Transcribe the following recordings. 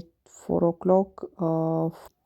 4 o'clock।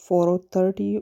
4:30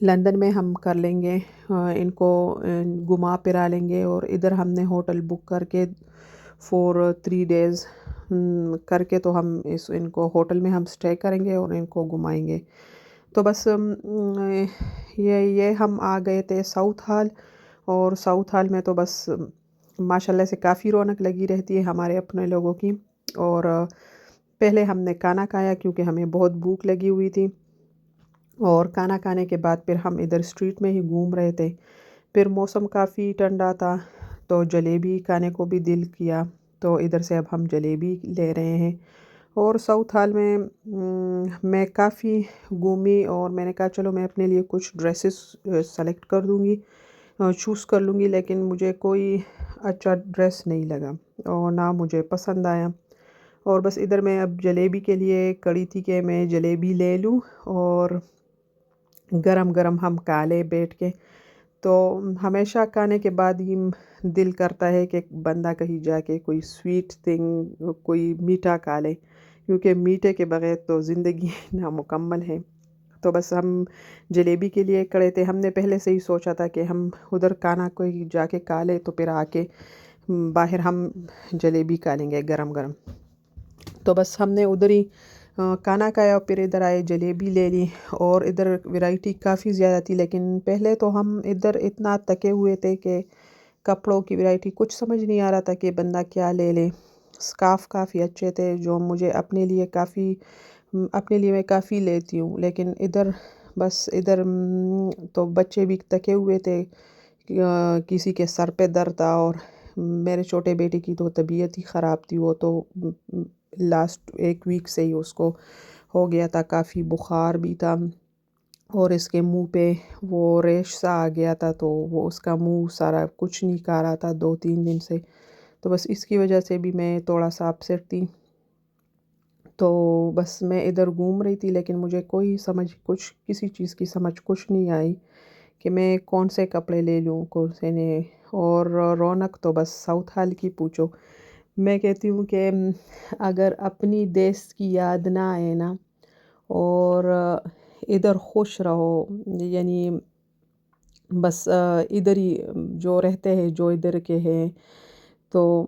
London میں ہم کر لیں گے، ان کو گھما پھرا لیں گے، اور ادھر ہم نے ہوٹل بک کر کے فور 3 days کر کے تو ہم ان کو ہوٹل میں ہم اسٹے کریں گے اور ان کو گھمائیں گے۔ تو بس یہ ہم آ گئے تھے ساؤتھ ہال، اور ساؤتھ ہال میں تو بس ماشاءاللہ سے کافی رونق لگی رہتی ہے ہمارے اپنے لوگوں کی۔ اور پہلے ہم نے کھانا کھایا کیونکہ ہمیں بہت بھوک لگی ہوئی تھی، اور کھانا کھانے کے بعد پھر ہم ادھر اسٹریٹ میں ہی گھوم رہے تھے۔ پھر موسم کافی ٹھنڈا تھا تو جلیبی کھانے کو بھی دل کیا، تو ادھر سے اب ہم جلیبی لے رہے ہیں۔ اور ساؤتھ ہال میں میں کافی گھومی، اور میں نے کہا چلو میں اپنے لیے کچھ ڈریسز سلیکٹ کر دوں گی، چوز کر لوں گی، لیکن مجھے کوئی اچھا ڈریس نہیں لگا اور نہ مجھے پسند آیا۔ اور بس ادھر میں اب جلیبی کے لیے کڑی تھی کہ میں جلیبی لے لوں اور گرم گرم ہم کھا لیں بیٹھ کے۔ تو ہمیشہ کھانے کے بعد ہی دل کرتا ہے کہ بندہ کہیں جا کے کوئی سویٹ تھنگ، کوئی میٹھا کھا لے، کیونکہ میٹھے کے بغیر تو زندگی نامکمل ہے۔ تو بس ہم جلیبی کے لیے کھڑے تھے، ہم نے پہلے سے ہی سوچا تھا کہ ہم ادھر کھانا کوئی جا کے کھا لے تو پھر آ کے باہر ہم جلیبی کھا لیں گے گرم گرم۔ تو بس ہم نے ادھر ہی کھانا کھایا، پھر ادھر آئے جلیبی لے لی، اور ادھر ویرائٹی کافی زیادہ تھی، لیکن پہلے تو ہم ادھر اتنا تکے ہوئے تھے کہ کپڑوں کی ویرائٹی کچھ سمجھ نہیں آ رہا تھا کہ بندہ کیا لے لے۔ سکارف کافی اچھے تھے جو مجھے اپنے لیے میں کافی لیتی ہوں، لیکن ادھر بس ادھر تو بچے بھی تکے ہوئے تھے، کسی کے سر پہ درد تھا، اور میرے چھوٹے بیٹے کی تو طبیعت ہی خراب تھی، وہ تو لاسٹ 1 ویک سے ہی اس کو ہو گیا تھا، کافی بخار بھی تھا، اور اس کے منہ پہ وہ ریش سا آ گیا تھا، تو وہ اس کا منہ سارا کچھ نہیں کھا رہا تھا 2-3 دن سے۔ تو بس اس کی وجہ سے بھی میں تھوڑا سا اپسیٹ تھی۔ تو بس میں ادھر گھوم رہی تھی، لیکن مجھے کسی چیز کی سمجھ کچھ نہیں آئی کہ میں کون سے کپڑے لے لوں، کون سے نہیں۔ اور رونق تو بس ساؤتھ ہال کی پوچھو، میں کہتی ہوں کہ اگر اپنی دیش کی یاد نہ آئے نا، اور ادھر خوش رہو، یعنی بس ادھر ہی جو رہتے ہیں، جو ادھر کے ہیں، تو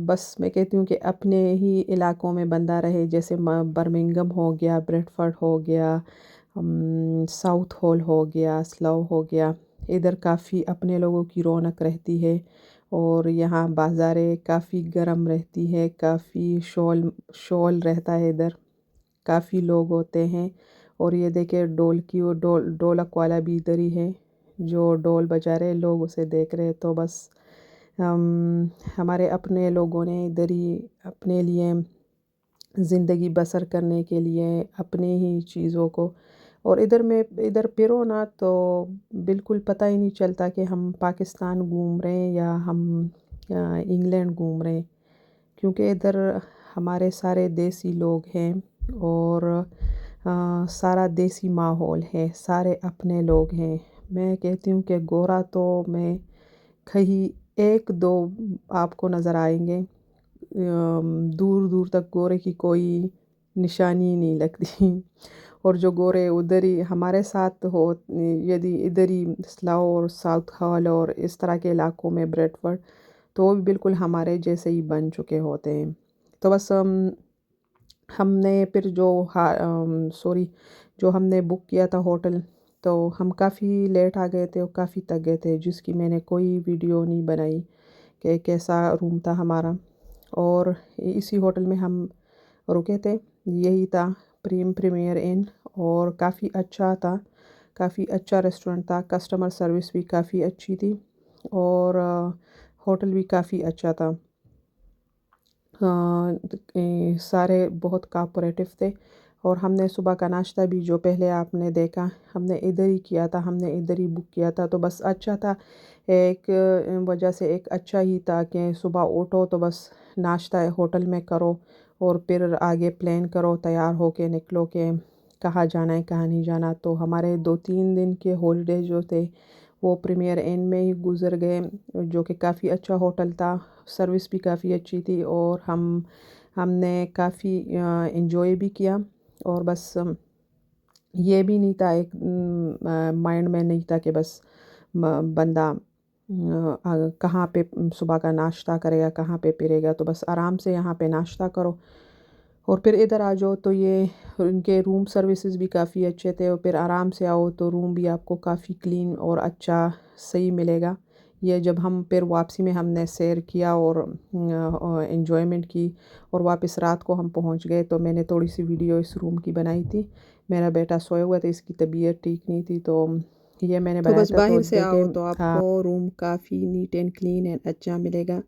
بس میں کہتی ہوں کہ اپنے ہی علاقوں میں بندہ رہے، جیسے برمنگم ہو گیا، بریڈ فورڈ ہو گیا، ساؤتھ ہال ہو گیا، سلو ہو گیا، ادھر کافی اپنے لوگوں کی رونق رہتی ہے، اور یہاں بازاریں کافی گرم رہتی ہے، کافی شول رہتا ہے ادھر، کافی لوگ ہوتے ہیں۔ اور یہ دیکھے ڈولک والا بھی ادھر ہی ہے جو ڈول بجا رہے، لوگ اسے دیکھ رہے، تو بس ہمارے اپنے لوگوں نے ادھر ہی اپنے لیے زندگی بسر کرنے کے لیے اپنے ہی چیزوں کو، اور ادھر پھرو نا تو بالکل پتہ ہی نہیں چلتا کہ ہم پاکستان گھوم رہے ہیں یا ہم انگلینڈ گھوم رہے ہیں، کیونکہ ادھر ہمارے سارے دیسی لوگ ہیں، اور سارا دیسی ماحول ہے، سارے اپنے لوگ ہیں۔ میں کہتی ہوں کہ گورا تو میں کہیں 1-2 آپ کو نظر آئیں گے، دور دور تک گورے کی کوئی نشانی نہیں لگتی۔ اور جو گورے ادھر ہی ہمارے ساتھ ہو، یدی ادھر ہی سلاؤ اور ساؤتھ ہال اور اس طرح کے علاقوں میں بریڈ فورڈ، تو وہ بھی بالکل ہمارے جیسے ہی بن چکے ہوتے ہیں۔ تو بس ہم نے پھر جو ہم نے بک کیا تھا ہوٹل، تو ہم کافی لیٹ آ گئے تھے اور کافی تک گئے تھے، جس کی میں نے کوئی ویڈیو نہیں بنائی کہ کیسا روم تھا ہمارا۔ اور اسی ہوٹل میں ہم رکے تھے، یہی تھا پریمیئر ان، اور کافی اچھا تھا، کافی اچھا ریسٹورنٹ تھا، کسٹمر سروس بھی کافی اچھی تھی، اور ہوٹل بھی کافی اچھا تھا، سارے بہت کوآپریٹو تھے۔ اور ہم نے صبح کا ناشتہ بھی جو پہلے آپ نے دیکھا، ہم نے ادھر ہی کیا تھا، ہم نے ادھر ہی بک کیا تھا، تو بس اچھا تھا، ایک وجہ سے ایک اچھا ہی تھا کہ صبح اٹھو تو بس ناشتہ ہوٹل میں کرو، اور پھر آگے پلان کرو، تیار ہو کے نکلو کہ کہاں جانا ہے کہاں نہیں جانا۔ تو ہمارے 2-3 دن کے ہالیڈے جو تھے وہ پریمیئر ان میں ہی گزر گئے، جو کہ کافی اچھا ہوٹل تھا، سروس بھی کافی اچھی تھی، اور ہم نے کافی انجوائے بھی کیا۔ اور بس یہ بھی نہیں تھا، ایک مائنڈ میں نہیں تھا کہ بس بندہ کہاں پہ صبح کا ناشتہ کرے گا، کہاں پہ پھرے گا، تو بس آرام سے یہاں پہ ناشتہ کرو اور پھر ادھر آ جاؤ. تو یہ ان کے روم سروسز بھی کافی اچھے تھے، اور پھر آرام سے آؤ تو روم بھی آپ کو کافی کلین اور اچھا صحیح ملے گا. یہ جب ہم پھر واپسی میں ہم نے سیر کیا اور انجوائمنٹ کی اور واپس رات کو ہم پہنچ گئے، تو میں نے تھوڑی سی ویڈیو اس روم کی بنائی تھی. میرا بیٹا سویا ہوا تھا، اس کی طبیعت ٹھیک نہیں تھی، تو یہ میں نے تو بنایا بس تھا. تو باہر سے دیکھیں آؤ تو آپ کو روم کافی نیٹ اینڈ کلین اینڈ اچھا ملے گا.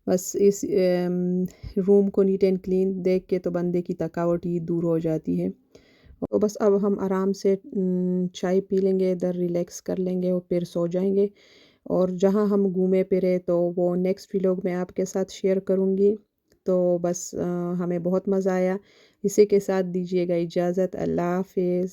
بس اس روم کو نیٹ اینڈ کلین دیکھ کے تو بندے کی تھکاوٹ ہی دور ہو جاتی ہے. اور بس اب ہم آرام سے چائے پی لیں گے، ادھر ریلیکس کر لیں گے اور پھر سو جائیں گے. اور جہاں ہم گھومے پھرے تو وہ نیکسٹ ولاگ میں آپ کے ساتھ شیئر کروں گی. تو بس ہمیں بہت مزہ آیا. اسی کے ساتھ دیجیے گا اجازت. اللہ حافظ.